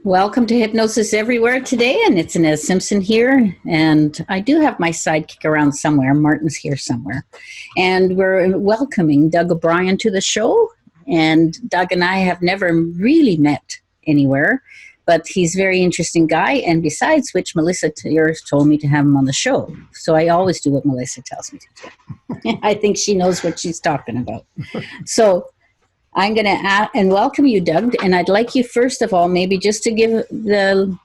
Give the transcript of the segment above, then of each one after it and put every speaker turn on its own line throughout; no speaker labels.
Welcome to Hypnosis Everywhere today, and it's Inez Simpson here, and I do have my sidekick around somewhere. Martin's here somewhere, and we're welcoming Doug O'Brien to the show, and Doug and I have never really met anywhere, but he's a very interesting guy, and besides which, Melissa yours told me to have him on the show, so I always do what Melissa tells me to do. I think she knows what she's talking about. So I'm going to and welcome you, Doug, and I'd like you, first of all, maybe just to give the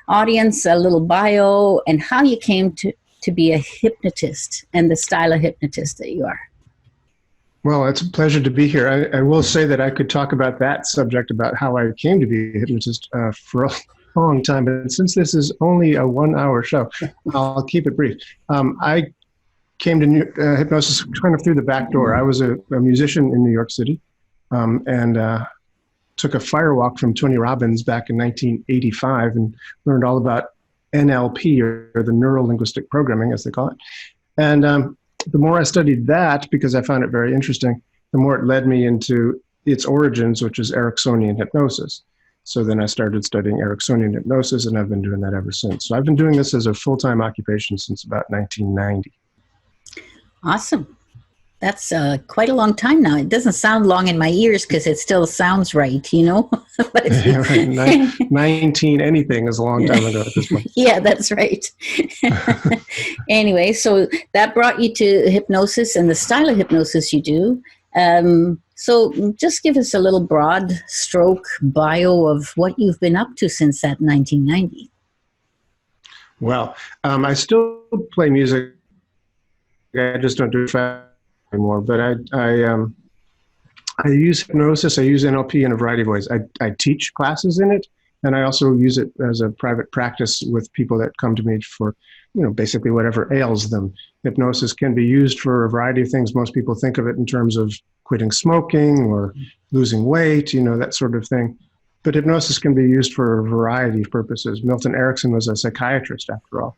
audience a little bio and how you came to be a hypnotist and the style of hypnotist that you are.
Well, it's a pleasure to be here. I will say that I could talk about that subject, about how I came to be a hypnotist for a long time, but since this is only a 1-hour show, I'll keep it brief. I came to hypnosis kind of through the back door. I was a musician in New York City. And took a firewalk from Tony Robbins back in 1985 and learned all about NLP, or the Neuro-Linguistic Programming, as they call it. And the more I studied that, because I found it very interesting, the more it led me into its origins, which is Ericksonian hypnosis. So then I started studying Ericksonian hypnosis, and I've been doing that ever since. So I've been doing this as a full-time occupation since about 1990.
Awesome. That's quite a long time now. It doesn't sound long in my ears because it still sounds right, you know?
Yeah, right. 19 anything is a long time ago at this point.
Yeah, that's right. Anyway, so that brought you to hypnosis and the style of hypnosis you do. So just give us a little broad stroke bio of what you've been up to since that 1990.
Well, I still play music. I just don't do it fast anymore, but I use hypnosis, I use NLP in a variety of ways. I teach classes in it, and I also use it as a private practice with people that come to me for, basically whatever ails them. Hypnosis can be used for a variety of things. Most people think of it in terms of quitting smoking or losing weight, that sort of thing. But hypnosis can be used for a variety of purposes. Milton Erickson was a psychiatrist, after all.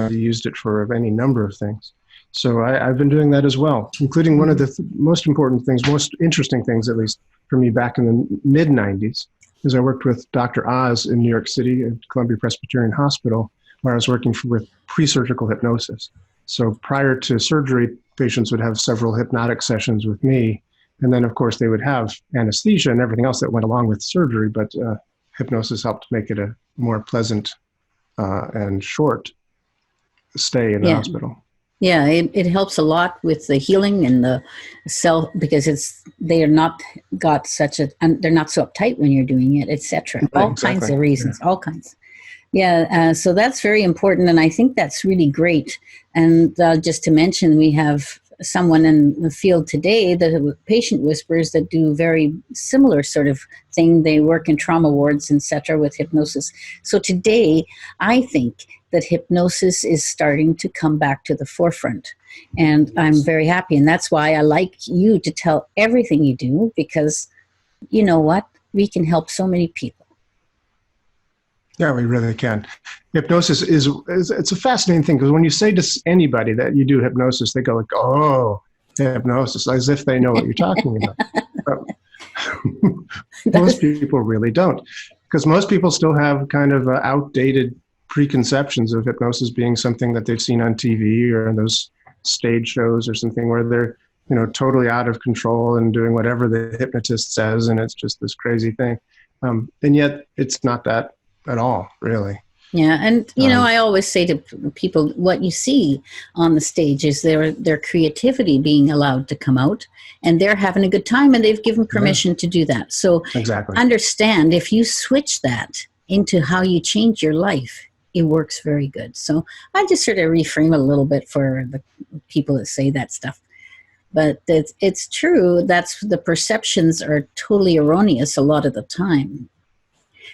He used it for any number of things. So I've been doing that as well, including one of the most important things, most interesting things, at least for me, back in the mid-90s, is I worked with Dr. Oz in New York City at Columbia Presbyterian Hospital, where I was working with pre-surgical hypnosis. So prior to surgery, patients would have several hypnotic sessions with me, and then, of course, they would have anesthesia and everything else that went along with surgery, but hypnosis helped make it a more pleasant and short stay in the hospital.
Yeah, it helps a lot with the healing and the self, because they're not so uptight when you're doing it, etc. All kinds of reasons, all kinds. Yeah, so that's very important, and I think that's really great. And just to mention, we have someone in the field today, the patient whisperers, that do very similar sort of thing. They work in trauma wards, etc., with hypnosis. So today, I think that hypnosis is starting to come back to the forefront. And I'm very happy. And that's why I like you to tell everything you do, because you know what? We can help so many people.
Yeah, we really can. Hypnosis is it's a fascinating thing, because when you say to anybody that you do hypnosis, they go like, oh, hypnosis, as if they know what you're talking about. Most people really don't, because most people still have kind of outdated preconceptions of hypnosis being something that they've seen on TV or in those stage shows or something where they're, totally out of control and doing whatever the hypnotist says, and it's just this crazy thing. And yet it's not that at all, really.
Yeah, and I always say to people, what you see on the stage is their creativity being allowed to come out, and they're having a good time, and they've given permission to do that. So
exactly.
Understand, if you switch that into how you change your life, it works very good. So I just sort of reframe it a little bit for the people that say that stuff. But it's true, that's the perceptions are totally erroneous a lot of the time.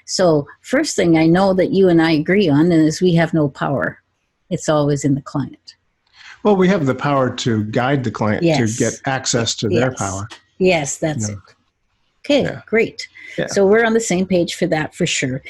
So first thing I know that you and I agree on is we have no power. It's always in the client.
Well, we have the power to guide the client to get access to their power.
Yes, that's it. Okay,
Yeah.
great.
Yeah.
So we're on the same page for that for sure.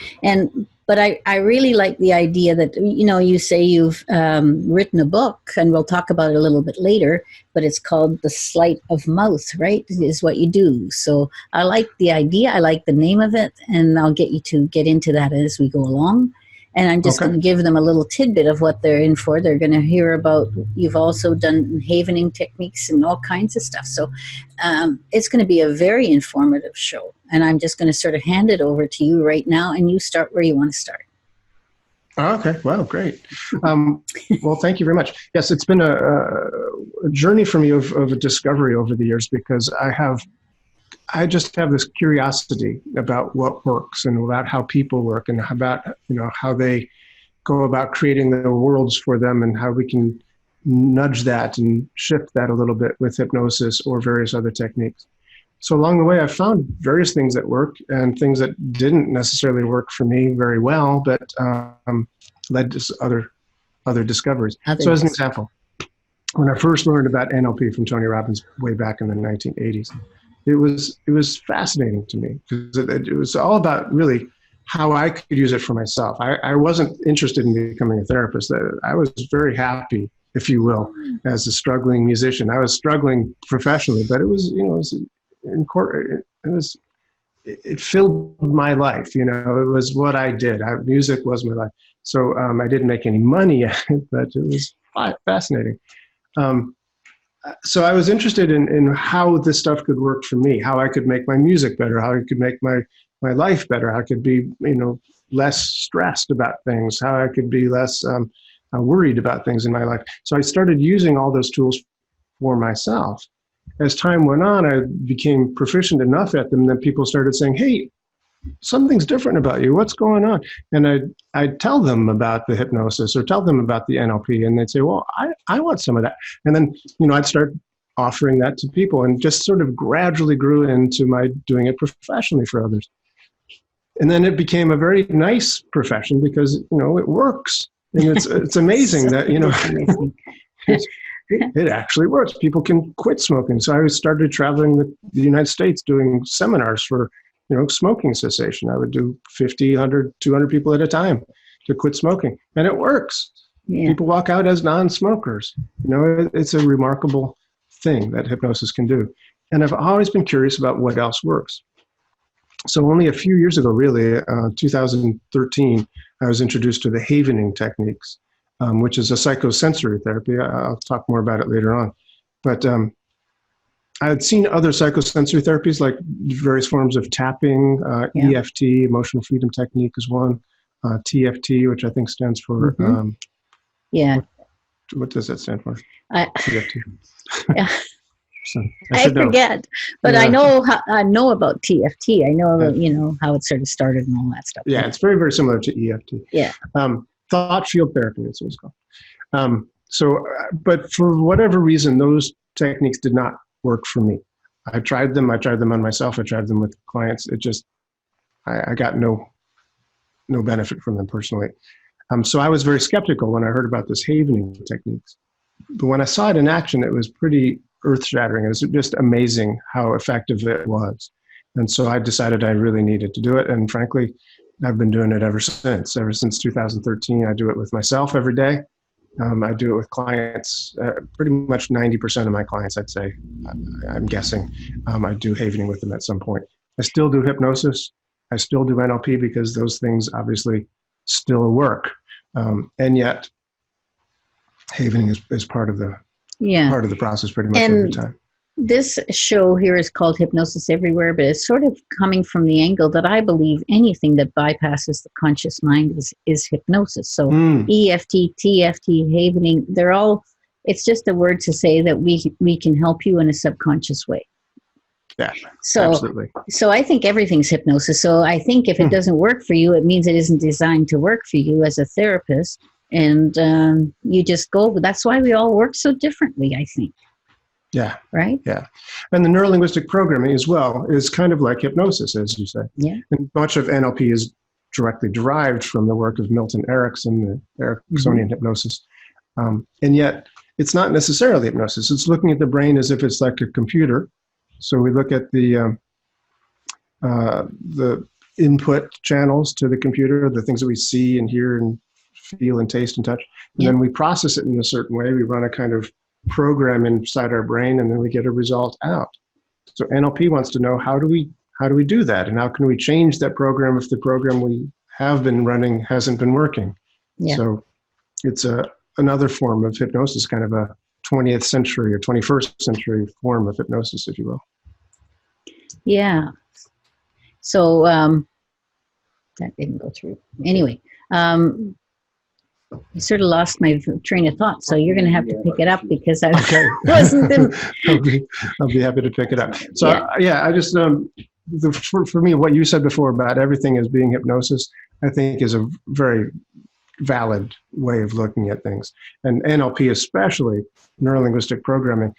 But I really like the idea that, you say you've written a book, and we'll talk about it a little bit later, but it's called The Sleight of Mouth, right? Is what you do. So I like the idea. I like the name of it, and I'll get you to get into that as we go along. And I'm just going to give them a little tidbit of what they're in for. They're going to hear about, you've also done havening techniques and all kinds of stuff. So it's going to be a very informative show. And I'm just going to sort of hand it over to you right now, and you start where you want to start.
Okay. Wow. Great. Well, thank you very much. Yes, it's been a journey for me of a discovery over the years, because I just have this curiosity about what works and about how people work, and about, how they go about creating the worlds for them, and how we can nudge that and shift that a little bit with hypnosis or various other techniques. So along the way, I've found various things that work and things that didn't necessarily work for me very well, but led to other discoveries. So as an example, when I first learned about NLP from Tony Robbins way back in the 1980s, it was fascinating to me, because it was all about really how I could use it for myself. I wasn't interested in becoming a therapist. I was very happy, if you will, as a struggling musician. I was struggling professionally, but it filled my life. It was what I did. Music was my life. So I didn't make any money at it, but it was fascinating. So I was interested in how this stuff could work for me, how I could make my music better, how I could make my life better, how I could be, less stressed about things, how I could be less worried about things in my life. So I started using all those tools for myself. As time went on, I became proficient enough at them that people started saying, "Hey, something's different about you. What's going on?" And I'd tell them about the hypnosis or tell them about the NLP, and they'd say, "Well, I want some of that." And then, I'd start offering that to people, and just sort of gradually grew into my doing it professionally for others. And then it became a very nice profession, because, it works. And it's amazing that, it actually works. People can quit smoking. So I started traveling the United States doing seminars for, smoking cessation. I would do 50, 100, 200 people at a time to quit smoking. And it works. Yeah. People walk out as non-smokers. It's a remarkable thing that hypnosis can do. And I've always been curious about what else works. So only a few years ago, really, 2013, I was introduced to the havening techniques, which is a psychosensory therapy. I'll talk more about it later on. But I had seen other psychosensory therapies, like various forms of tapping, EFT, emotional freedom technique is one, TFT, which I think stands for, what does that stand for? TFT.
Yeah. So I forget, but I know about TFT. I know how it sort of started and all that stuff.
Yeah, it's very, very similar to EFT.
Yeah.
Thought field therapy, that's what it's called. But for whatever reason, those techniques did not work for me. I tried them on myself. I tried them with clients. It just, I got no benefit from them personally. So I was very skeptical when I heard about this havening techniques. But when I saw it in action, it was pretty earth-shattering. It was just amazing how effective it was. And so I decided I really needed to do it. And frankly, I've been doing it ever since. Ever since 2013, I do it with myself every day. I do it with clients, pretty much 90% of my clients, I'd say, I'm guessing, I do havening with them at some point. I still do hypnosis. I still do NLP, because those things obviously still work. And yet, havening is part of the process pretty much every time.
This show here is called Hypnosis-Everywhere, but it's sort of coming from the angle that I believe anything that bypasses the conscious mind is hypnosis. So EFT, TFT, havening, it's just a word to say that we can help you in a subconscious way.
Yeah, absolutely.
So I think everything's hypnosis. So I think if it doesn't work for you, it means it isn't designed to work for you as a therapist. And you just go, that's why we all work so differently, I think.
Yeah.
Right?
Yeah. And the neurolinguistic programming as well is kind of like hypnosis, as you say.
Yeah.
And much of NLP is directly derived from the work of Milton Erickson, the Ericksonian hypnosis. And yet it's not necessarily hypnosis. It's looking at the brain as if it's like a computer. So we look at the the input channels to the computer, the things that we see and hear and feel and taste and touch. And then we process it in a certain way. We run a kind of program inside our brain, and then we get a result out. So NLP wants to know, how do we do that? And how can we change that program if the program we have been running hasn't been working? Yeah. So it's another form of hypnosis, kind of a 20th century or 21st century form of hypnosis, if you will. Yeah.
So that didn't go through. Anyway, I sort of lost my train of thought, so you're going to have to pick it up because I wasn't.
I'll be happy to pick it up. So I just for me, what you said before about everything as being hypnosis, I think is a very valid way of looking at things. And NLP, especially neurolinguistic programming,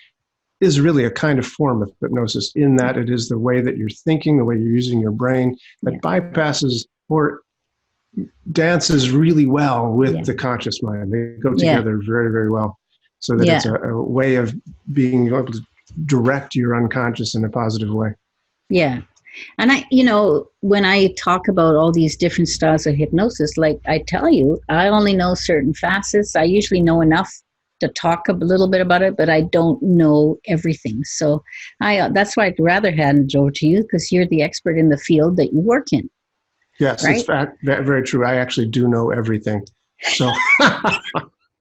is really a kind of form of hypnosis, in that it is the way that you're thinking, the way you're using your brain, that bypasses or dances really well with the conscious mind. They go together very, very well, so that it's a way of being able to direct your unconscious in a positive way. Yeah. And when I talk about all these different styles of hypnosis, like I tell you, I only know certain facets. I usually know enough to talk a little bit about it, but I don't know everything. So that's why I'd rather hand it over to you, because you're the expert in the field that you work in. Yes, right? It's very true. I actually do know everything. So,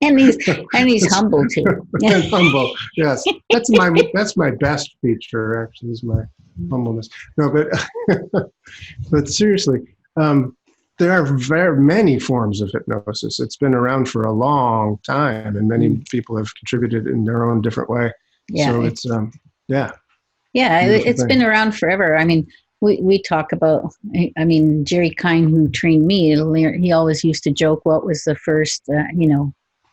and he's humble too. And humble, yes. That's my best feature. Actually, is my humbleness. No, but seriously, there are very many forms of hypnosis. It's been around for a long time, and many people have contributed in their own different way. Yeah, so it's it's been around forever. I mean. We talk about, Jerry Kine, who trained me, he always used to joke, what was the first,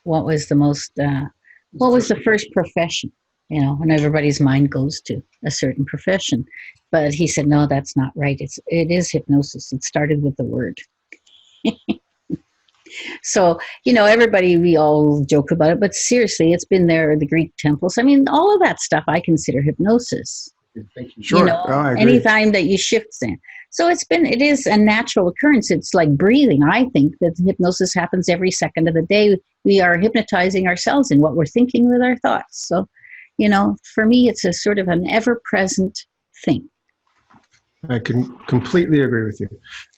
what was the first profession, and everybody's mind goes to a certain profession. But he said, no, that's not right. It is hypnosis. It started with the word. So, everybody, we all joke about it, but seriously, it's been there, the Greek temples. All of that stuff I consider hypnosis. Sure. Anytime that you shift things. So it is a natural occurrence. It's like breathing. I think that hypnosis happens every second of the day. We are hypnotizing ourselves in what we're thinking with our thoughts. So, for me, it's a sort of an ever-present thing. I can completely agree with you.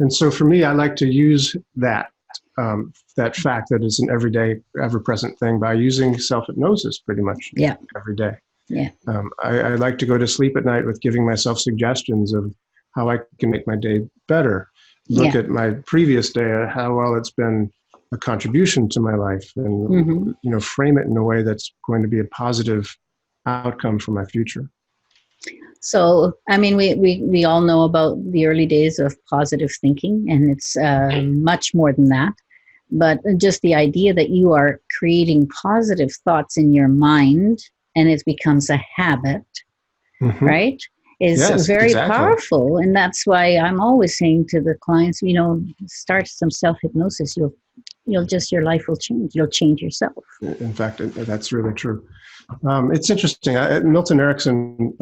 And so for me, I like to use that fact that is an everyday, ever-present thing by using self-hypnosis pretty much every day. Yeah. I like to go to sleep at night with giving myself suggestions of how I can make my day better. Look at my previous day, how well it's been a contribution to my life, and frame it in a way that's going to be a positive outcome for my future. So, we all know about the early days of positive thinking, and it's much more than that. But just the idea that you are creating positive thoughts in your mind, and it becomes a habit, right, is very powerful. And that's why I'm always saying to the clients, start some self-hypnosis. Your life will change. You'll change yourself. In fact, that's really true. It's interesting. Milton Erickson,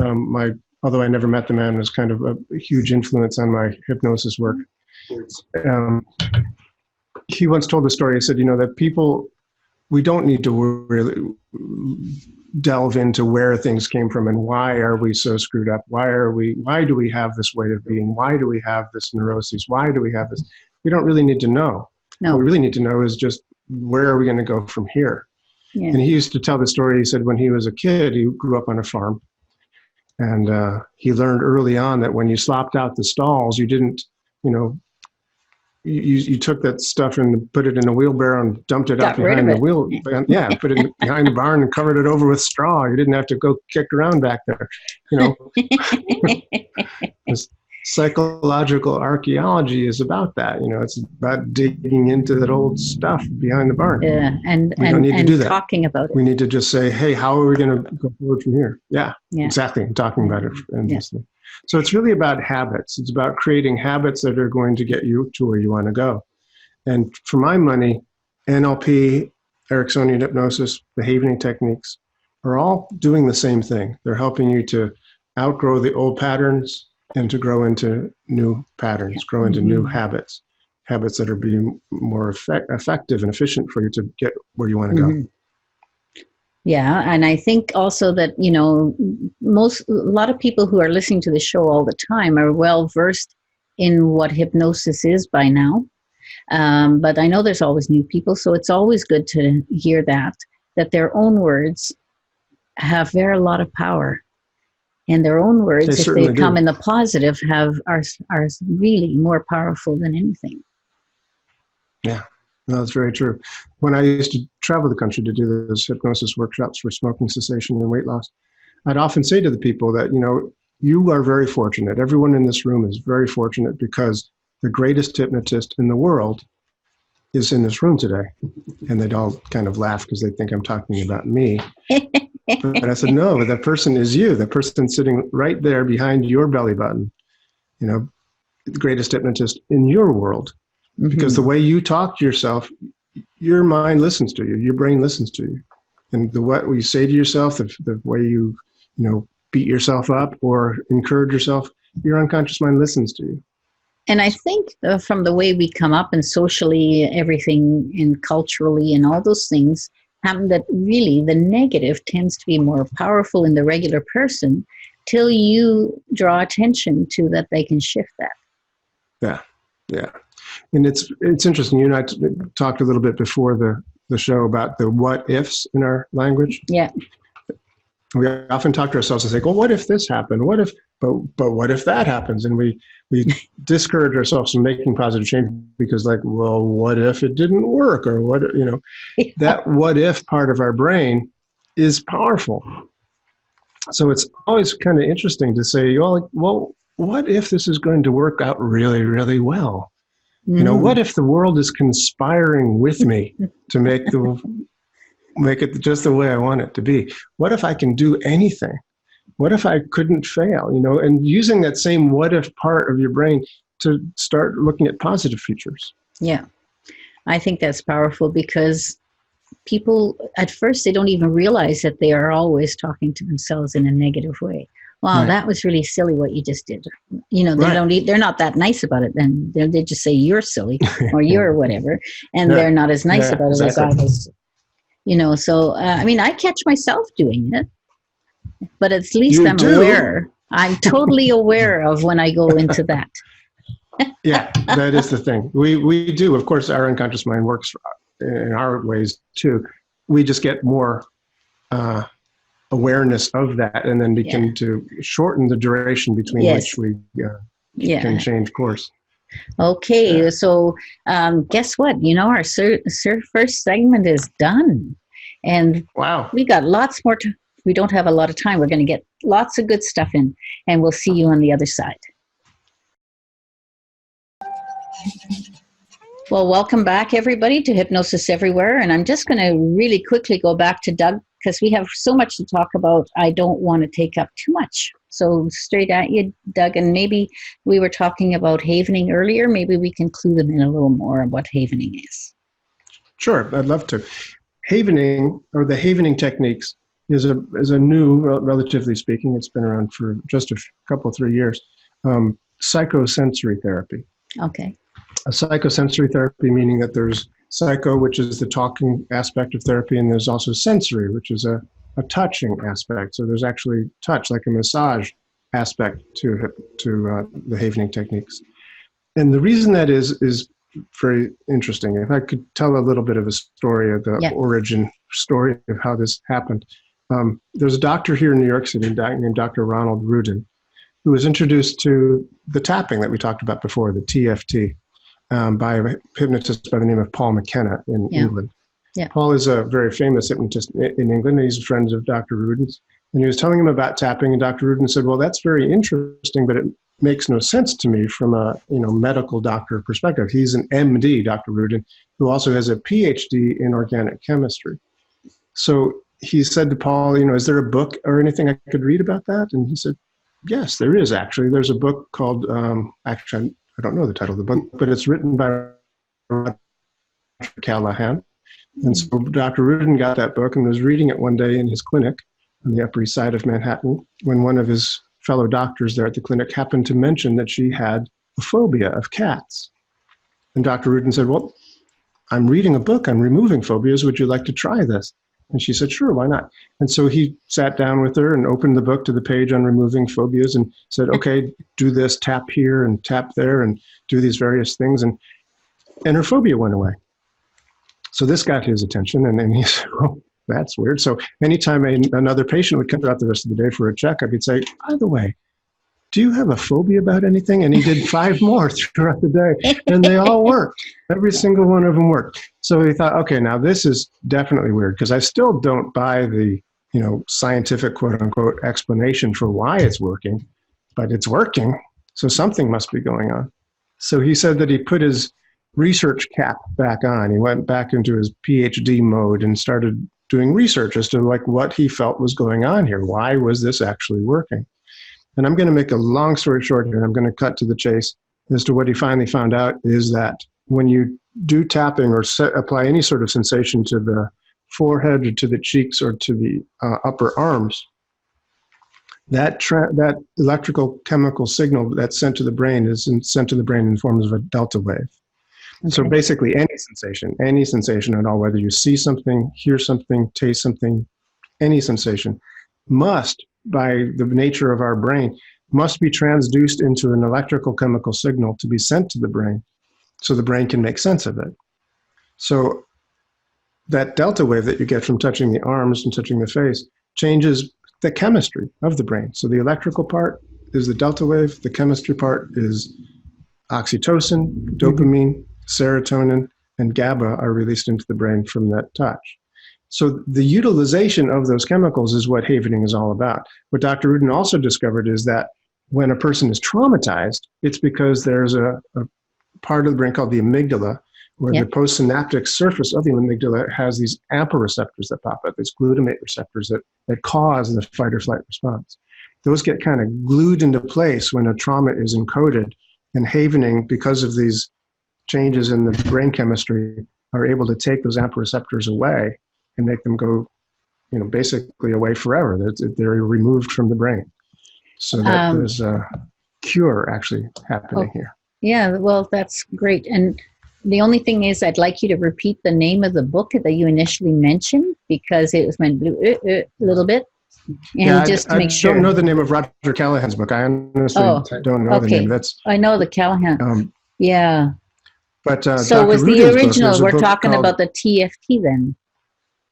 although I never met the man, was kind of a huge influence on my hypnosis work. He once told the story. He said, that people, we don't need to really delve into where things came from and why are we so screwed up? Why do we have this way of being? Why do we have this neuroses? Why do we have this? We don't really need to know. No. What we really need to know is just, where are we going to go from here? Yeah. And he used to tell the story. He said when he was a kid, he grew up on a farm, and he learned early on that when you slopped out the stalls, you didn't, you took that stuff and put it in a wheelbarrow and dumped it out behind the wheel. Yeah, put it behind the barn and covered it over with straw. You didn't have to go kick around back there. This psychological archaeology is about that. It's about digging into that old stuff behind the barn. Yeah, and talking about it. We need to just say, hey, how are we going to go forward from here? Yeah. Exactly. I'm talking about it. So it's really about habits. It's about creating habits that are going to get you to where you want to go. And for my money, NLP, Ericksonian hypnosis, behavioring techniques are all doing the same thing. They're helping you to outgrow the old patterns, and to grow into new patterns, grow into new habits that are being more effective and efficient for you to get where you want to go.
Yeah, and I think also that, a lot of people who are listening to the show all the time are well versed in what hypnosis is by now. But I know there's always new people, so it's always good to hear that their own words have a lot of power. And their own words, if they come in the positive, are really more powerful than anything.
Yeah, no, that's very true. When I used to travel the country to do those hypnosis workshops for smoking cessation and weight loss, I'd often say to the people that, you are very fortunate. Everyone in this room is very fortunate because the greatest hypnotist in the world is in this room today. And they'd all kind of laugh because they think I'm talking about me. But I said, no, that person is you. That person sitting right there behind your belly button, the greatest hypnotist in your world. Because the way you talk to yourself, your mind listens to you, your brain listens to you. And what you say to yourself, the way you, beat yourself up or encourage yourself, your unconscious mind listens to you.
And I think from the way we come up and socially, everything, and culturally, and all those things, happen that really the negative tends to be more powerful in the regular person till you draw attention to that they can shift that.
Yeah. And it's interesting. You and I talked a little bit before the show about the what ifs in our language.
Yeah.
We often talk to ourselves and say, well, what if this happened? What if, but what if that happens? And we discourage ourselves from making positive change because well, what if it didn't work? Or what, that what if part of our brain is powerful. So it's always kind of interesting to say, well, what if this is going to work out really, really well? What if the world is conspiring with me to make it just the way I want it to be? What if I can do anything? What if I couldn't fail? And using that same what if part of your brain to start looking at positive futures.
Yeah, I think that's powerful because people, at first, they don't even realize that they are always talking to themselves in a negative way. Wow, that was really silly what you just did. They're not that nice about it. Then they just say you're silly or you're whatever, and they're not as nice about it as I was. So I catch myself doing it, but at least I'm aware. I'm totally aware of when I go into that.
Yeah, that is the thing. We do. Of course, our unconscious mind works in our ways too. We just get more awareness of that, and then begin to shorten the duration between which we can change course.
Okay, so guess what? Our first segment is done, and
wow,
we got lots more. We don't have a lot of time. We're going to get lots of good stuff in, and we'll see you on the other side. Well, welcome back, everybody, to Hypnosis Everywhere. And I'm just going to really quickly go back to Doug because we have so much to talk about. I don't want to take up too much. So straight at you, Doug. And maybe we were talking about havening earlier. Maybe we can clue them in a little more on what havening is.
Sure, I'd love to. Havening, or the havening techniques, is a new, relatively speaking, it's been around for just a couple, 3 years, psychosensory therapy.
Okay.
A psychosensory therapy, meaning that there's psycho, which is the talking aspect of therapy, and there's also sensory, which is a touching aspect. So there's actually touch, like a massage aspect to the havening techniques. And the reason that is very interesting. If I could tell a little bit of a story of the origin story of how this happened. There's a doctor here in New York City named Dr. Ronald Rudin, who was introduced to the tapping that we talked about before, the TFT, by a hypnotist by the name of Paul McKenna in England.
Yeah.
Paul is a very famous hypnotist in England. He's a friend of Dr. Rudin's. And he was telling him about tapping, and Dr. Rudin said, well, that's very interesting, but it makes no sense to me from a medical doctor perspective. He's an MD, Dr. Rudin, who also has a PhD in organic chemistry. So he said to Paul, is there a book or anything I could read about that? And he said, yes, there is actually. There's a book called, actually, I don't know the title of the book, but it's written by Callahan. And so Dr. Rudin got that book and was reading it one day in his clinic on the Upper East Side of Manhattan when one of his fellow doctors there at the clinic happened to mention that she had a phobia of cats. And Dr. Rudin said, well, I'm reading a book on removing phobias. Would you like to try this? And she said, sure, why not? And so he sat down with her and opened the book to the page on removing phobias and said, okay, do this, tap here and tap there and do these various things. And her phobia went away. So this got his attention, and then he said, oh, that's weird. So anytime another patient would come throughout the rest of the day for a checkup, he'd say, by the way, do you have a phobia about anything? And he did 5 more throughout the day, and they all worked. Every single one of them worked. So he thought, okay, now this is definitely weird, because I still don't buy the, scientific quote unquote explanation for why it's working, but it's working. So something must be going on. So he said that he put his research cap back on. He went back into his PhD mode and started doing research as to what he felt was going on here. Why was this actually working? And I'm going to make a long story short here. I'm going to cut to the chase as to what he finally found out is that when you do tapping or apply any sort of sensation to the forehead or to the cheeks or to the upper arms, that electrical chemical signal that's sent to the brain is sent to the brain in forms of a delta wave. Okay. So basically any sensation at all, whether you see something, hear something, taste something, any sensation must, by the nature of our brain, must be transduced into an electrical chemical signal to be sent to the brain so the brain can make sense of it. So that delta wave that you get from touching the arms and touching the face changes the chemistry of the brain. So the electrical part is the delta wave, the chemistry part is oxytocin, dopamine, serotonin, and GABA are released into the brain from that touch. So the utilization of those chemicals is what havening is all about. What Dr. Rudin also discovered is that when a person is traumatized, it's because there's a part of the brain called the amygdala, where the postsynaptic surface of the amygdala has these AMPA receptors that pop up, these glutamate receptors that cause the fight or flight response. Those get kind of glued into place when a trauma is encoded, and havening, because of these changes in the brain chemistry, are able to take those AMPA receptors away and make them go, basically away forever. They're removed from the brain. So that there's a cure actually happening here.
Yeah, well, that's great. And the only thing is, I'd like you to repeat the name of the book that you initially mentioned, because it was meant a little bit. And just to make sure.
I don't know the name of Roger Callahan's book. I honestly don't know the name.
I know the Callahan. Yeah.
But
so
Dr.
was
Rudin's
the original, we're talking about the TFT then.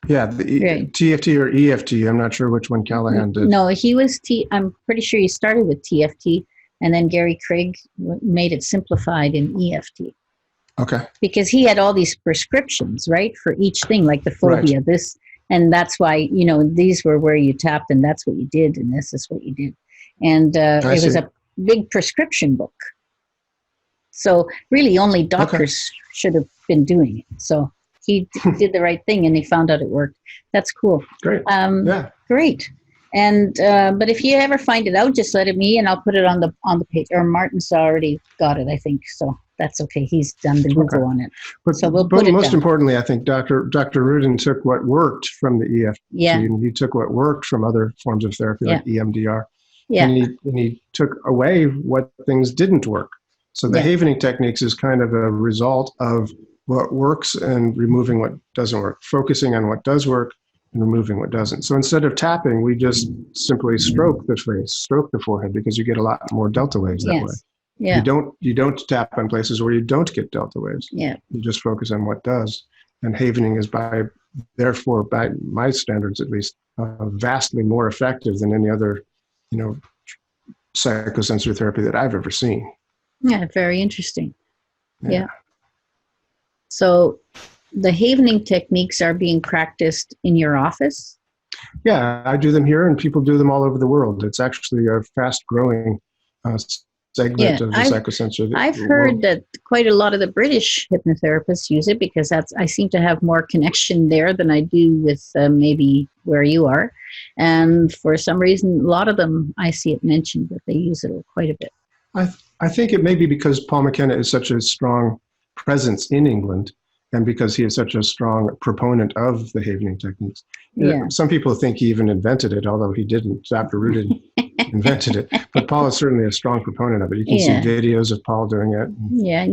Yeah, the TFT or EFT. I'm not sure which one Callahan did.
No, he was I'm pretty sure he started with TFT, and then Gary Craig made it simplified in EFT.
Okay.
Because he had all these prescriptions, right, for each thing, like the phobia, this, and that's why, these were where you tapped, and that's what you did, and this is what you did. And it was a big prescription book. So really only doctors should have been doing it. So he did the right thing, and he found out it worked. That's cool.
Great.
Great. And but if you ever find it out, just let me, and I'll put it on the page. Or Martin's already got it, I think. So that's okay. He's done the Google on it. So we'll put it
most
down.
Importantly, I think Dr. Rudin took what worked from the EFT, and he took what worked from other forms of therapy like EMDR. Yeah. And he took away what things didn't work. So the havening techniques is kind of a result of what works and removing what doesn't work, focusing on what does work and removing what doesn't. So instead of tapping, we just simply stroke the face, stroke the forehead, because you get a lot more delta waves that way. Yeah. You don't tap on places where you don't get delta waves. Yeah. You just focus on what does. And havening is therefore by my standards at least, vastly more effective than any other, psychosensory therapy that I've ever seen.
Yeah, very interesting. Yeah. So the havening techniques are being practiced in your office?
Yeah, I do them here, and people do them all over the world. It's actually a fast-growing segment of the psychosensory
I've heard that quite a lot of the British hypnotherapists use it, because I seem to have more connection there than I do with maybe where you are. And for some reason, a lot of them, I see it mentioned that they use it quite a bit.
I think it may be because Paul McKenna is such a strong presence in England, and because he is such a strong proponent of the havening techniques. Yeah. Some people think he even invented it, although he didn't. Dr. Rudin invented it. But Paul is certainly a strong proponent of it. You can see videos of Paul doing it.
Yeah,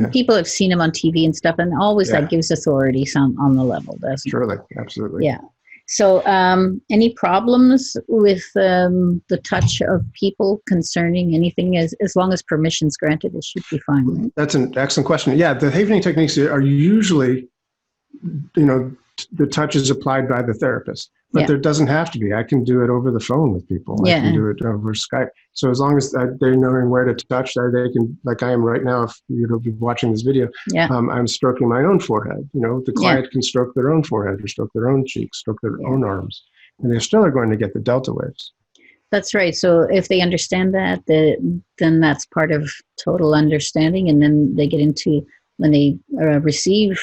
people have seen him on TV and stuff, and always that gives authority on the level, doesn't it?
Surely, absolutely.
Yeah. So, any problems with the touch of people concerning anything? As long as permission's granted, it should be fine, right?
That's an excellent question. Yeah, the havening techniques are usually, the touch is applied by the therapist, but there doesn't have to be. I can do it over the phone with people. I can do it over Skype. So as long as they're knowing where to touch, they can, like I am right now, if you'll be watching this video, I'm stroking my own forehead. The client can stroke their own forehead or stroke their own cheeks, stroke their own arms, and they still are going to get the delta waves.
That's right. So if they understand that, then that's part of total understanding. And then they get into, when they receive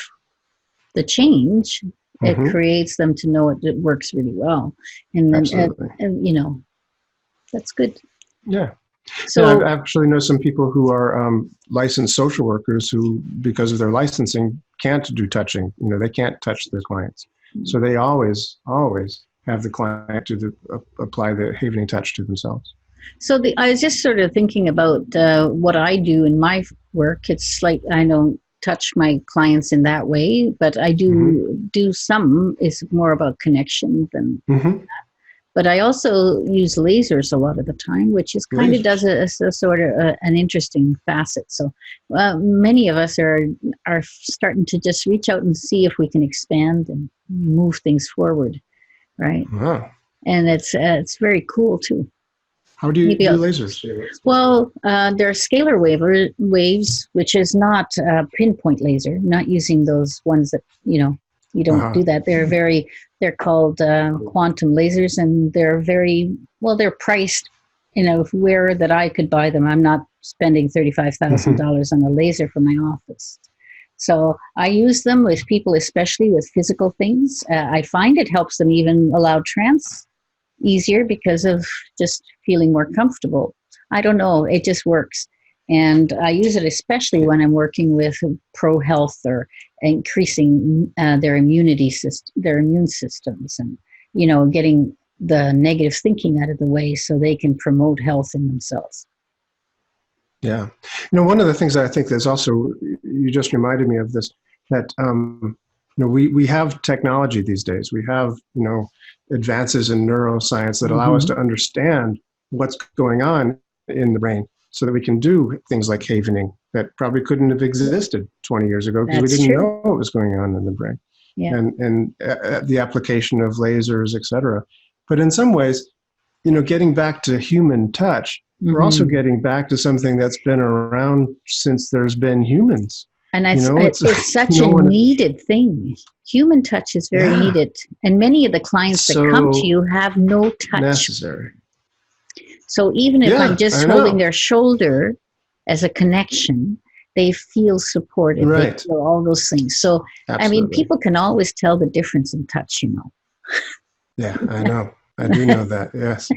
the change, it creates them to know it works really well. And then, that's good.
Yeah. So I actually know some people who are licensed social workers who, because of their licensing, can't do touching. They can't touch their clients. So they always have the client to apply the havening touch to themselves.
So I was just sort of thinking about what I do in my work. It's like I don't touch my clients in that way, but I do some. It's more about connection than but I also use lasers a lot of the time, which is kind of does a sort of an interesting facet. So many of us are starting to just reach out and see if we can expand and move things forward, right?
Wow.
And it's very cool too.
How do you do lasers?
Well, there are scalar waves, which is not a pinpoint laser, not using those ones that, you don't do that. They're called quantum lasers, and they're they're priced, where that I could buy them. I'm not spending $35,000 on a laser for my office. So I use them with people, especially with physical things. I find it helps them even allow trance easier because of just feeling more comfortable. I don't know, it just works. And I use it especially when I'm working with pro health or increasing their immune systems, and getting the negative thinking out of the way so they can promote health in themselves.
Yeah. One of the things that I think there's also, you just reminded me of this, that we have technology these days. We have advances in neuroscience that allow us to understand what's going on in the brain, so that we can do things like havening that probably couldn't have existed 20 years ago because we didn't know what was going on in the brain. Yeah. And the application of lasers, et cetera. But in some ways, getting back to human touch, we're also getting back to something that's been around since there's been humans.
And it's such a needed thing. Human touch is very needed. And many of the clients that come to you have no touch.
Necessary.
So even if I'm just holding their shoulder as a connection, they feel supported. Right. They feel all those things. So, absolutely. People can always tell the difference in touch,
Yeah, I know. I do know that, yes.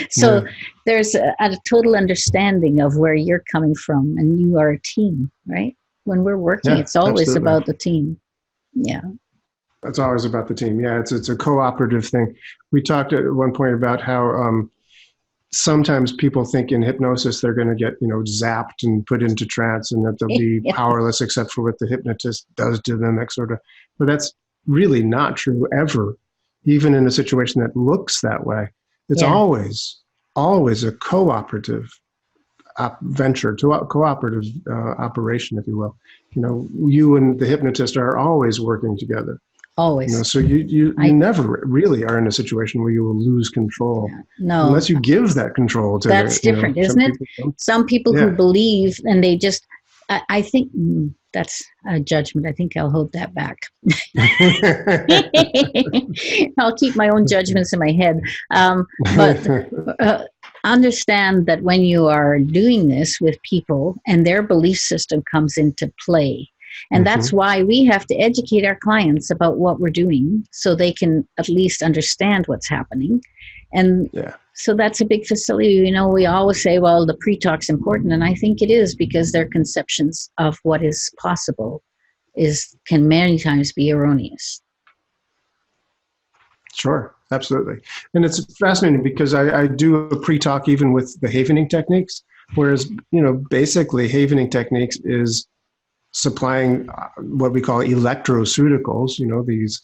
So there's a total understanding of where you're coming from, and you are a team, right? When we're working, it's always about the team. Yeah.
It's always about the team. Yeah, it's a cooperative thing. We talked at one point about how sometimes people think in hypnosis they're going to get, zapped and put into trance, and that they'll be powerless except for what the hypnotist does to them, sort of. But that's really not true ever, even in a situation that looks that way. It's always a cooperative venture, cooperative operation, if you will. You and the hypnotist are always working together.
Always.
So you never really are in a situation where you will lose control.
No.
Unless you give that control to
That's different, isn't it? Some people who believe, and they just, I think that's a judgment. I think I'll hold that back. I'll keep my own judgments in my head. But understand that when you are doing this with people and their belief system comes into play, and that's why we have to educate our clients about what we're doing so they can at least understand what's happening. And so that's a big facility. We always say, well, the pre-talk's important. And I think it is, because their conceptions of what is possible can many times be erroneous.
Sure, absolutely. And it's fascinating because I do a pre-talk even with the havening techniques, whereas, basically havening techniques is supplying what we call electroceuticals, these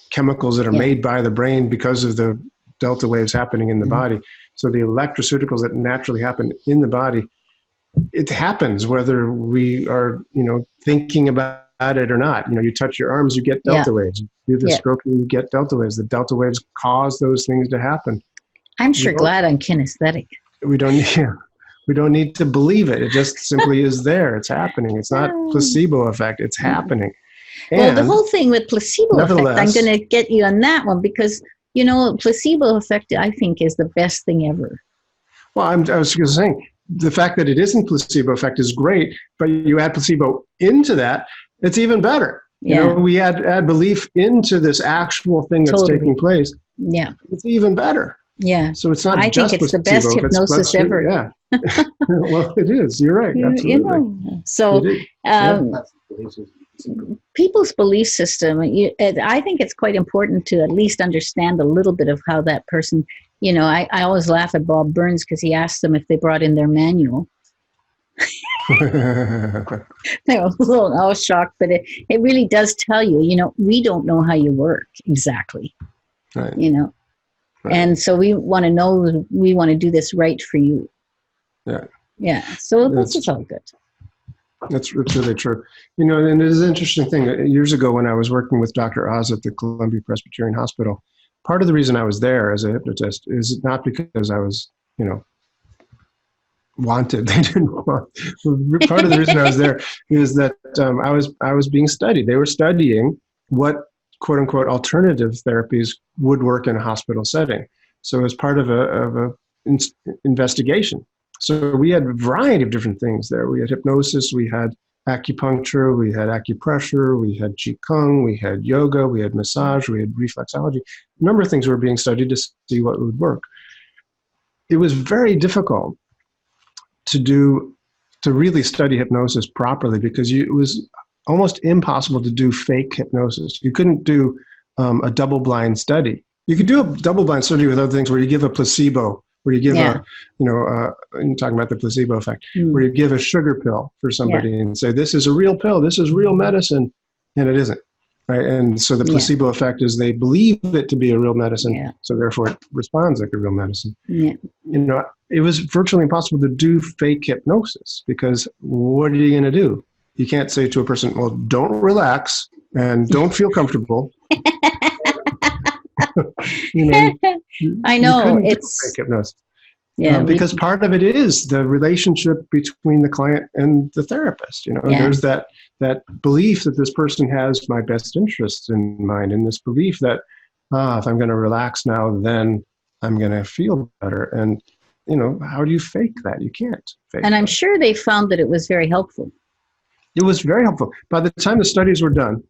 chemicals that are made by the brain because of the delta waves happening in the body. So the electroceuticals that naturally happen in the body, it happens whether we are, thinking about it or not. You touch your arms, you get delta waves. You do the stroking, you get delta waves. The delta waves cause those things to happen.
I'm sure glad I'm kinesthetic.
We don't need to believe it. It just simply is there. It's happening. It's not placebo effect. It's happening.
Well, the whole thing with placebo effect, I'm going to get you on that one because, placebo effect, I think, is the best thing ever.
Well, I was just saying, the fact that it isn't placebo effect is great, but you add placebo into that, it's even better. We add belief into this actual thing that's taking place.
Yeah.
It's even better.
Yeah.
So it's not
I
just
think it's
placebo,
the best hypnosis ever.
Yeah. Well, it is. You're right. Absolutely.
So people's belief system, I think it's quite important to at least understand a little bit of how that person, I always laugh at Bob Burns because he asked them if they brought in their manual. They were a little shocked, but it really does tell you, we don't know how you work exactly,
right.
Right. And so we want to know, we want to do this right for you.
Yeah.
Yeah. So this is all good.
That's really true. And it is an interesting thing. Years ago when I was working with Dr. Oz at the Columbia Presbyterian Hospital, part of the reason I was there as a hypnotist is not because I was, wanted. They didn't want. Part of the reason I was there is that I was being studied. They were studying what quote unquote alternative therapies would work in a hospital setting. So as part of a investigation. So we had a variety of different things there. We had hypnosis, we had acupuncture, we had acupressure, we had qigong, we had yoga, we had massage, we had reflexology. A number of things were being studied to see what would work. It was very difficult to really study hypnosis properly because it was almost impossible to do fake hypnosis. You couldn't do a double-blind study. You could do a double-blind study with other things where you give a placebo, where you give you're talking about the placebo effect, where you give a sugar pill for somebody and say, this is a real pill, this is real medicine, and it isn't, right? And so the placebo effect is they believe it to be a real medicine, so therefore it responds like a real medicine. Yeah. It was virtually impossible to do fake hypnosis because what are you going to do? You can't say to a person, well, don't relax and don't feel comfortable.
I know it's
hypnosis. Because part of it is the relationship between the client and the therapist. There's that belief that this person has my best interests in mind, and this belief that if I'm going to relax now, then I'm going to feel better. And how do you fake that? You can't fake
and I'm sure they found that it was very helpful.
It was very helpful. By the time the studies were done,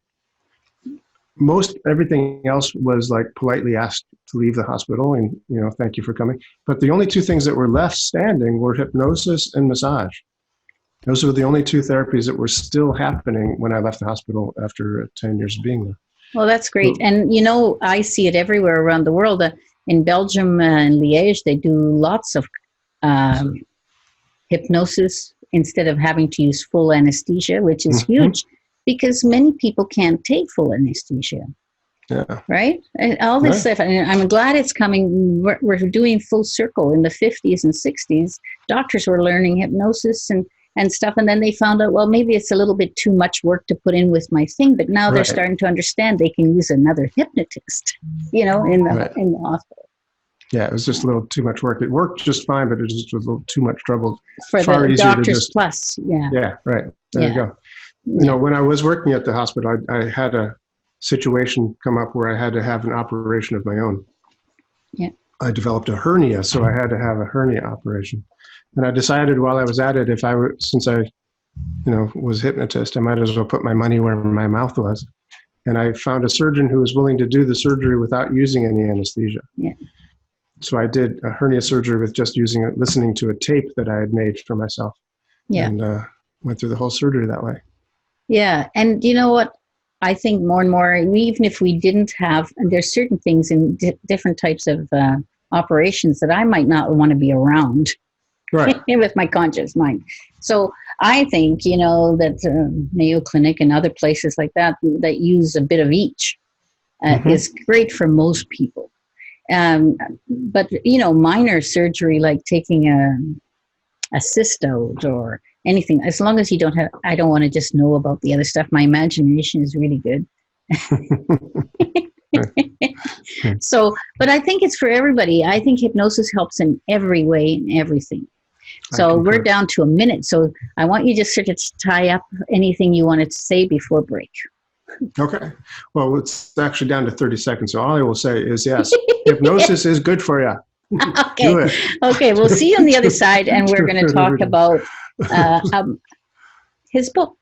most everything else was like politely asked to leave the hospital and, thank you for coming. But the only two things that were left standing were hypnosis and massage. Those were the only two therapies that were still happening when I left the hospital after 10 years of being there.
Well, that's great. And, I see it everywhere around the world. In Belgium and Liège, they do lots of hypnosis instead of having to use full anesthesia, which is huge. Because many people can't take full anesthesia. Yeah. Right? And all this stuff. And I'm glad it's coming. We're doing full circle. In the 50s and 60s, doctors were learning hypnosis and stuff. And then they found out, well, maybe it's a little bit too much work to put in with my thing. But now they're starting to understand they can use another hypnotist, in the hospital.
Yeah, it was just a little too much work. It worked just fine, but it just was a little too much trouble.
For the doctors plus,
Yeah, right. There you go. When I was working at the hospital, I had a situation come up where I had to have an operation of my own. Yeah. I developed a hernia, so I had to have a hernia operation. And I decided while I was at it, since I was hypnotist, I might as well put my money where my mouth was. And I found a surgeon who was willing to do the surgery without using any anesthesia. Yeah. So I did a hernia surgery with just listening to a tape that I had made for myself. Yeah. And went through the whole surgery that way.
Yeah. And you know what? I think more and more, even if we didn't have, and there's certain things in different types of operations that I might not want to be around,
right,
with my conscious mind. So I think, that Mayo Clinic and other places like that use a bit of each is great for most people. But, minor surgery like taking a cyst out or anything, as long as you don't have, I don't want to just know about the other stuff. My imagination is really good. So, but I think it's for everybody. I think hypnosis helps in every way, in everything. So we're down to a minute. So I want you just to tie up anything you wanted to say before break.
Okay. Well, it's actually down to 30 seconds. So all I will say is, yes, hypnosis is good for you.
Okay. Do it. Okay. We'll see you on the other side. And we're going to talk about his book.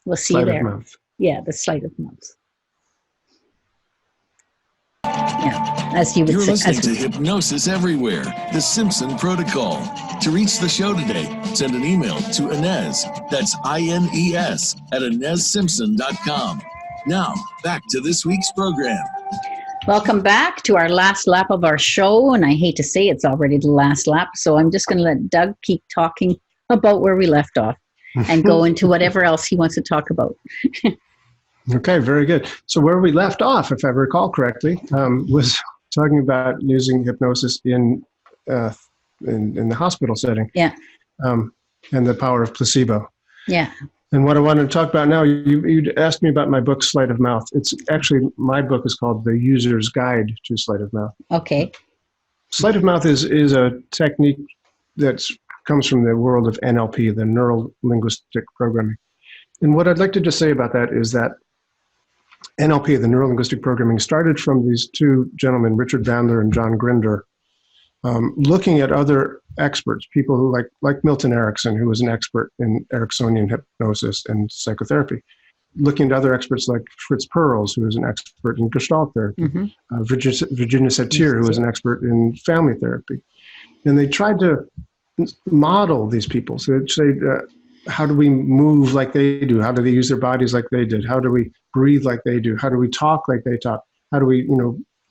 We'll see you there. Sleight of Mouth. Yeah, the Sleight of Mouth. Yeah, as you would
You're
say.
listening to Hypnosis-Everywhere, the Simpson Protocol. To reach the show today, send an email to Inez, that's INES, at InezSimpson.com. Now, back to this week's program.
Welcome back to our last lap of our show, and I hate to say it's already the last lap, so I'm just going to let Doug keep talking about where we left off and go into whatever else he wants to talk about.
Okay, very good. So where we left off, if I recall correctly, was talking about using hypnosis in the hospital setting.
Yeah.
And the power of placebo.
Yeah.
And what I wanted to talk about now, you asked me about my book, Sleight of Mouth. It's actually, my book is called The User's Guide to Sleight of Mouth.
Okay.
Sleight of Mouth is a technique that comes from the world of NLP, the neuro-linguistic programming. And what I'd like to just say about that is that NLP, the neuro-linguistic programming, started from these two gentlemen, Richard Bandler and John Grinder, looking at other experts, people who like Milton Erickson, who was an expert in Ericksonian hypnosis and psychotherapy, looking at other experts like Fritz Perls, who was an expert in Gestalt therapy, Virginia Satir, who was an expert in family therapy. And they tried to model these people. So they'd say, how do we move like they do? How do they use their bodies like they did? How do we breathe like they do? How do we talk like they talk? How do we,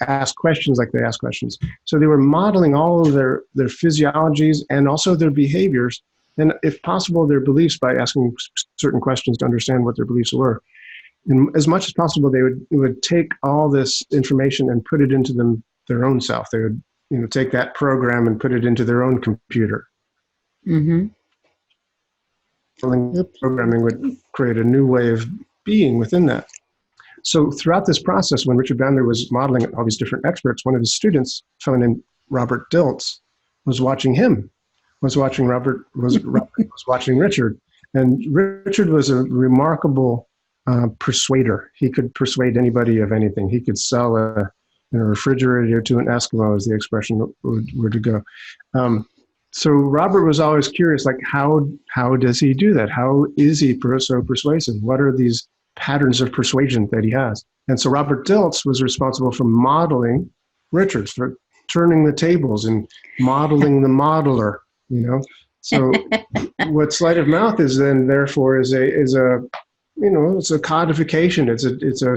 ask questions like they ask questions? So they were modeling all of their physiologies and also their behaviors, and if possible, their beliefs, by asking certain questions to understand what their beliefs were. And as much as possible, they would take all this information and put it into their own self. They would, take that program and put it into their own computer. Mm-hmm. Programming would create a new way of being within that. So throughout this process, when Richard Bandler was modeling all these different experts, one of his students, a fellow named Robert Dilts, was watching him, was watching Richard. And Richard was a remarkable persuader. He could persuade anybody of anything. He could sell a refrigerator to an Eskimo, as the expression were to go. So Robert was always curious, like, how does he do that? How is he so persuasive? What are these patterns of persuasion that he has? And so Robert Dilts was responsible for modeling Richard, for turning the tables and modeling the modeler, So what Sleight of Mouth is then, therefore, is a codification. It's a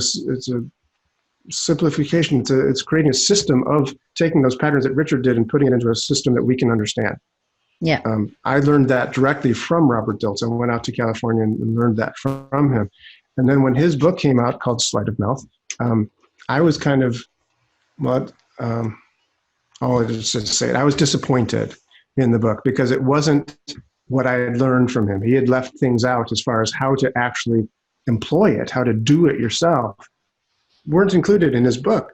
simplification. It's creating a system of taking those patterns that Richard did and putting it into a system that we can understand.
Yeah.
I learned that directly from Robert Dilts. I went out to California and learned that from him. And then when his book came out called Sleight of Mouth, I was kind of, I was disappointed in the book because it wasn't what I had learned from him. He had left things out as far as how to actually employ it, how to do it yourself, weren't included in his book.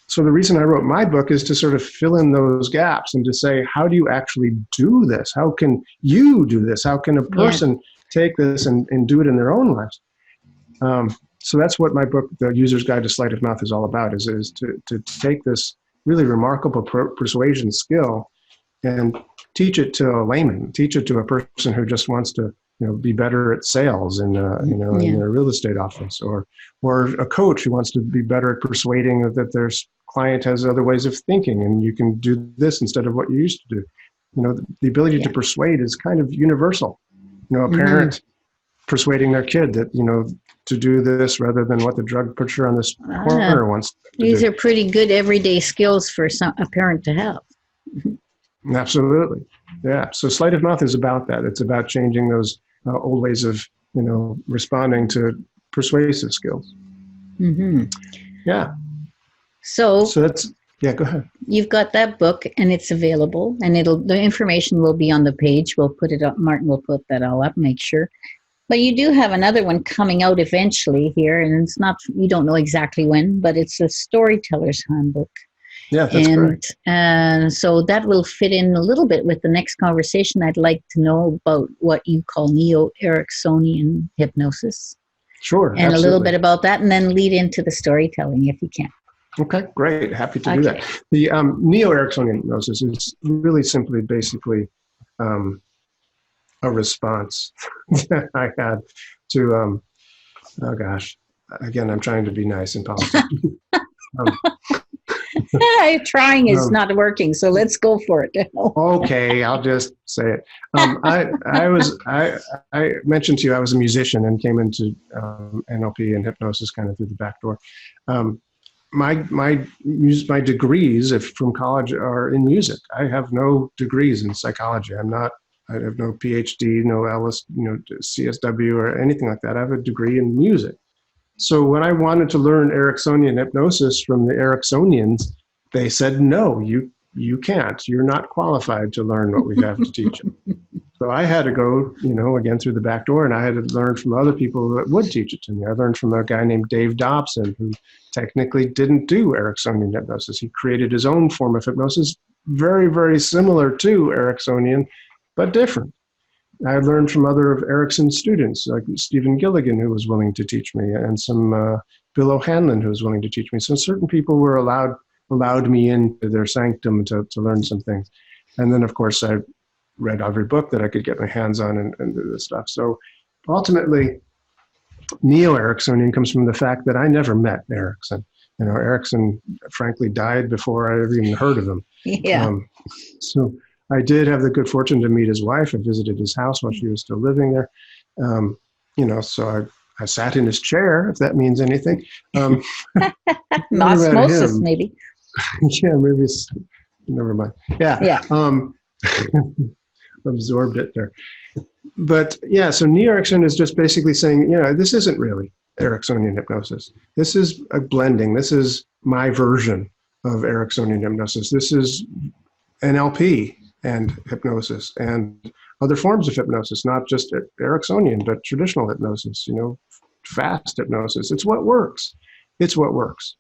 So the reason I wrote my book is to sort of fill in those gaps and to say, how do you actually do this? How can you do this? How can a person take this and do it in their own lives? So that's what my book, The User's Guide to Sleight of Mouth, is all about, is to take this really remarkable persuasion skill and teach it to a layman, teach it to a person who just wants to be better at sales in their real estate office, or a coach who wants to be better at persuading that their client has other ways of thinking and you can do this instead of what you used to do. The ability to persuade is kind of universal. A parent persuading their kid that, to do this rather than what the drug pusher on this corner wants to
These
do.
are pretty good everyday skills for a parent to have.
Absolutely. Yeah. So sleight of mouth is about that. It's about changing those old ways of, responding to persuasive skills.
Mm-hmm.
Yeah.
So
that's, yeah, go ahead.
You've got that book and it's available, and the information will be on the page. We'll put it up. Martin will put that all up, make sure. But you do have another one coming out eventually here, and it's not, you don't know exactly when, but it's a storyteller's handbook.
Yeah, that's correct.
And so that will fit in a little bit with the next conversation. I'd like to know about what you call neo-Ericksonian hypnosis.
Sure.
And absolutely. A little bit about that, and then lead into the storytelling if you can.
Okay, great. Happy to do that. The neo-Ericksonian hypnosis is really simply basically a response that I had to, oh gosh, again, I'm trying to be nice and positive.
Trying is not working, so let's go for it.
Okay, I'll just say it. I mentioned to you I was a musician and came into NLP and hypnosis kind of through the back door. My degrees from college are in music. I have no degrees in psychology. I have no PhD, no LS, CSW or anything like that. I have a degree in music. So when I wanted to learn Ericksonian hypnosis from the Ericksonians, they said, no, you can't. You're not qualified to learn what we have to teach you. So I had to go, again through the back door, and I had to learn from other people that would teach it to me. I learned from a guy named Dave Dobson, who technically didn't do Ericksonian hypnosis. He created his own form of hypnosis, very, very similar to Ericksonian, but different. I learned from other of Erickson's students, like Stephen Gilligan, who was willing to teach me, and some Bill O'Hanlon, who was willing to teach me. So certain people were allowed me into their sanctum to learn some things. And then, of course, I read every book that I could get my hands on and do this stuff. So ultimately, neo-Ericksonian comes from the fact that I never met Erickson. Erickson, frankly, died before I ever even heard of him.
Yeah.
So I did have the good fortune to meet his wife. I visited his house while she was still living there. So I sat in his chair, if that means anything.
Osmosis, maybe.
Yeah, maybe. Never mind. Yeah. Absorbed it there. But yeah, so neo-Erickson is just basically saying, this isn't really Ericksonian hypnosis. This is a blending. This is my version of Ericksonian hypnosis. This is NLP and hypnosis and other forms of hypnosis, not just Ericksonian, but traditional hypnosis, fast hypnosis. It's what works. It's what works.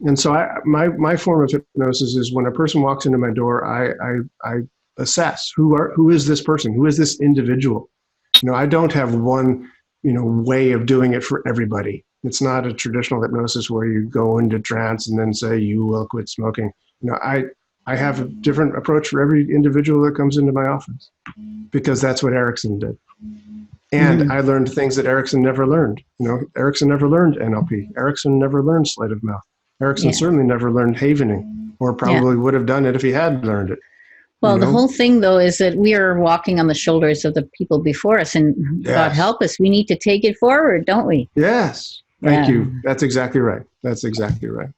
And so my form of hypnosis is when a person walks into my door, I assess who is this person? Who is this individual? I don't have one, way of doing it for everybody. It's not a traditional hypnosis where you go into trance and then say, you will quit smoking. I have a different approach for every individual that comes into my office because that's what Erickson did. And I learned things that Erickson never learned. Erickson never learned NLP. Erickson never learned sleight of mouth. Erickson certainly never learned havening, or probably would have done it if he had learned it.
Well, the whole thing, though, is that we are walking on the shoulders of the people before us, and God help us, we need to take it forward, don't we?
Yes. Thank you. That's exactly right. That's exactly right.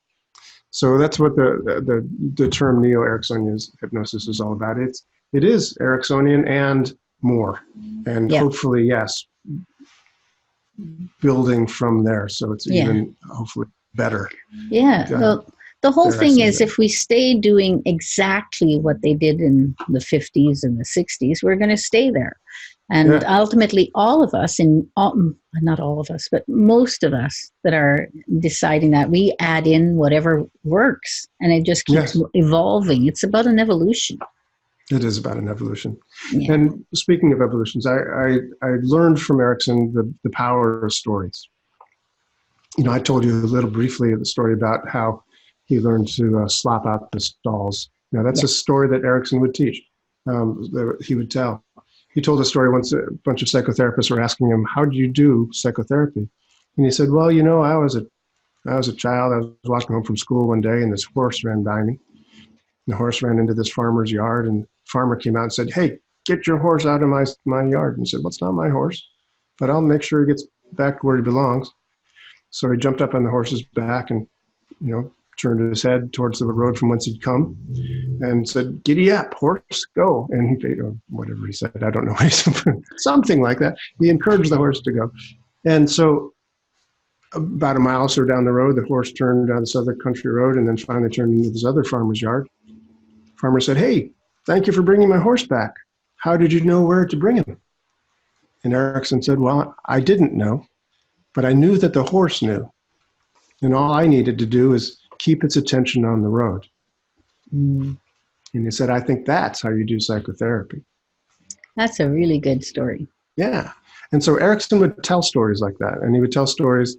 So that's what the term neo-Ericksonian hypnosis is all about. It is Ericksonian and more, and hopefully, yes, building from there. So it's even hopefully better. Yeah.
Well, the whole thing is if we stay doing exactly what they did in the 50s and the 60s, we're going to stay there. And ultimately, all of us, not all of us, but most of us that are deciding that, we add in whatever works, and it just keeps evolving. It's about an evolution.
It is about an evolution. Yeah. And speaking of evolutions, I learned from Erickson the power of stories. I told you a little briefly the story about how he learned to slop out the stalls. That's a story that Erickson would teach, that he would tell. He told a story once. A bunch of psychotherapists were asking him, how do you do psychotherapy? And he said, well, I was a child. I was walking home from school one day, and this horse ran by me. And the horse ran into this farmer's yard, and the farmer came out and said, hey, get your horse out of my yard. And he said, well, it's not my horse. but I'll make sure he gets back where he belongs. So he jumped up on the horse's back and, turned his head towards the road from whence he'd come and said, "Giddy up, horse, go." And whatever he said, I don't know what he said, something like that. He encouraged the horse to go. And so about a mile or so down the road, the horse turned down this other country road and then finally turned into this other farmer's yard. Farmer said, "Hey, thank you for bringing my horse back. How did you know where to bring him?" And Erickson said, "Well, I didn't know, but I knew that the horse knew. And all I needed to do is keep its attention on the road." And he said, "I think that's how you do psychotherapy."
That's a really good story.
Yeah. And so Erickson would tell stories like that. And he would tell stories,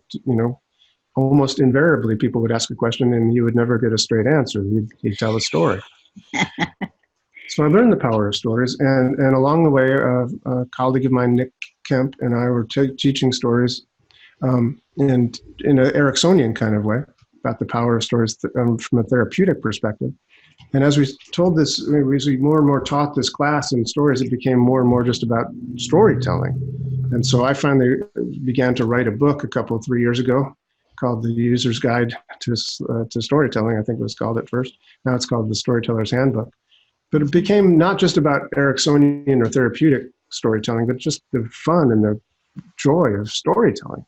almost invariably people would ask a question and he would never get a straight answer. He'd tell a story. So I learned the power of stories. And along the way, a colleague of mine, Nick Kemp, and I were teaching stories and in an Ericksonian kind of way about the power of stories from a therapeutic perspective. And as we told this, as we more and more taught this class in stories, it became more and more just about storytelling. And so I finally began to write a book 3 years ago called The User's Guide to Storytelling, I think it was called at first. Now it's called The Storyteller's Handbook. But it became not just about Ericksonian or therapeutic storytelling, but just the fun and the joy of storytelling.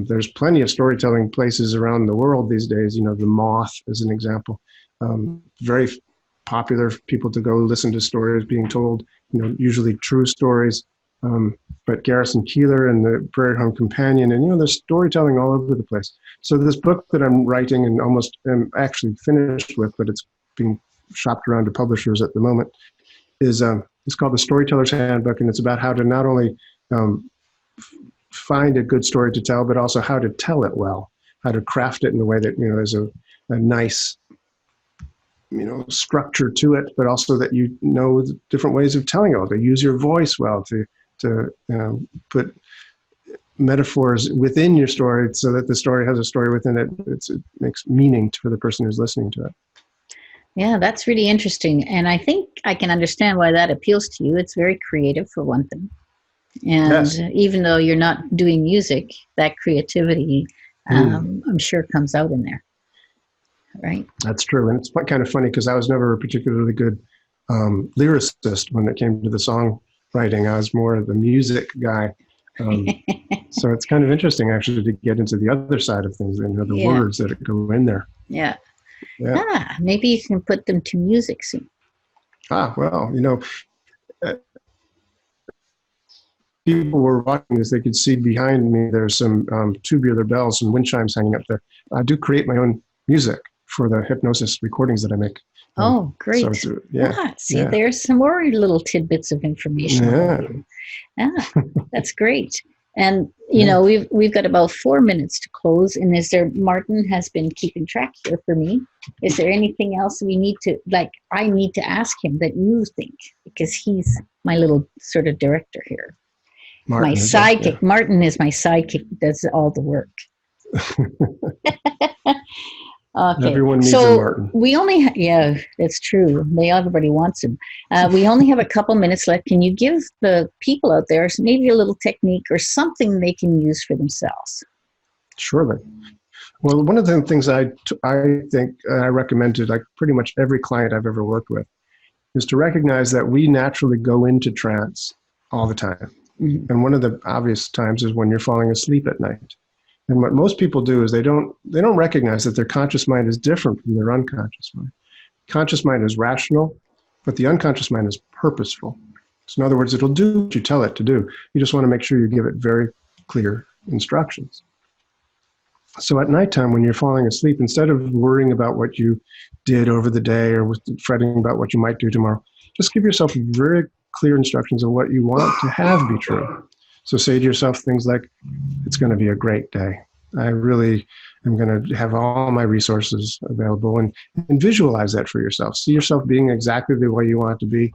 There's plenty of storytelling places around the world these days. The Moth is an example. Very popular for people to go listen to stories being told, usually true stories. But Garrison Keillor and the Prairie Home Companion, and there's storytelling all over the place. So this book that I'm writing and almost am actually finished with, but it's being shopped around to publishers at the moment, is it's called The Storyteller's Handbook, and it's about how to not only find a good story to tell, but also how to tell it well, how to craft it in a way that is a nice structure to it, but also that different ways of telling it, to use your voice well, to put metaphors within your story so that the story has a story within it. It makes meaning for the person who's listening to it.
Yeah, that's really interesting. And I think I can understand why that appeals to you. It's very creative, for one thing. And
yes.
Even though you're not doing music, that creativity, I'm sure, comes out in there. Right?
That's true. And it's kind of funny because I was never a particularly good lyricist when it came to the songwriting. I was more of the music guy. So it's kind of interesting, actually, to get into the other side of things, the words that go in there.
Yeah. Maybe you can put them to music soon.
Well, people were watching this, they could see behind me there's some tubular bells and wind chimes hanging up there. I do create my own music for the hypnosis recordings that I make.
Oh, great.
So
there's some more little tidbits of information. That's great. And, we've got about 4 minutes to close. And Martin has been keeping track here for me. Is there anything else I need to ask him that you think? Because he's my little sort of director here.
Martin,
my sidekick. Martin is my sidekick, does all the work. Okay.
Everyone needs a Martin.
We only that's true. Everybody wants him. We only have a couple minutes left. Can you give the people out there maybe a little technique or something they can use for themselves?
Surely. Well, one of the things I think I recommend to pretty much every client I've ever worked with is to recognize that we naturally go into trance all the time. Mm-hmm. And one of the obvious times is when you're falling asleep at night. And what most people do is they don't recognize that their conscious mind is different from their unconscious mind. Conscious mind is rational, but the unconscious mind is purposeful. So in other words, it'll do what you tell it to do. You just want to make sure you give it very clear instructions. So at nighttime, when you're falling asleep, instead of worrying about what you did over the day or fretting about what you might do tomorrow, just give yourself very clear instructions of what you want to have be true. So say to yourself things like, it's going to be a great day. I really am going to have all my resources available, and visualize that for yourself. See yourself being exactly the way you want it to be,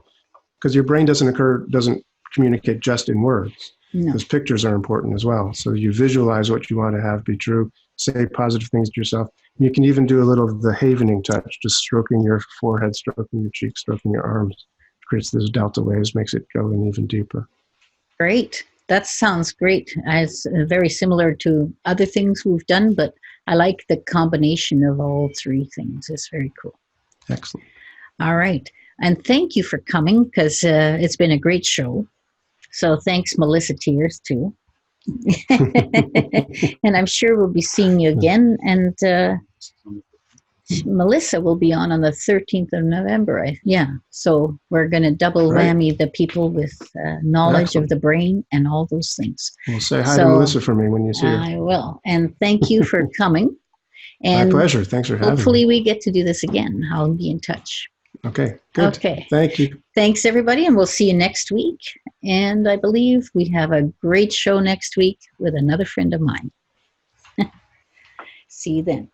because your brain doesn't communicate just in words. No. Because pictures are important as well. So you visualize what you want to have be true, say positive things to yourself. And you can even do a little of the havening touch, just stroking your forehead, stroking your cheeks, stroking your arms. It creates those delta waves, makes it go in even deeper.
Great. that sounds great. It's very similar to other things we've done, but I like the combination of all three things. It's very cool.
Excellent.
All right. And thank you for coming, because it's been a great show. So thanks, Melissa Tears, too. And I'm sure we'll be seeing you again. And Melissa will be on the 13th of November. So we're going to double whammy the people with knowledge of the brain and all those things.
Well, say hi to Melissa for me when you see her.
I will. And thank you for coming. And
my pleasure. Thanks for having me.
Hopefully we get to do this again. I'll be in touch.
Okay, good.
Okay.
Thank you.
Thanks, everybody, and we'll see you next week. And I believe we have a great show next week with another friend of mine. See you then.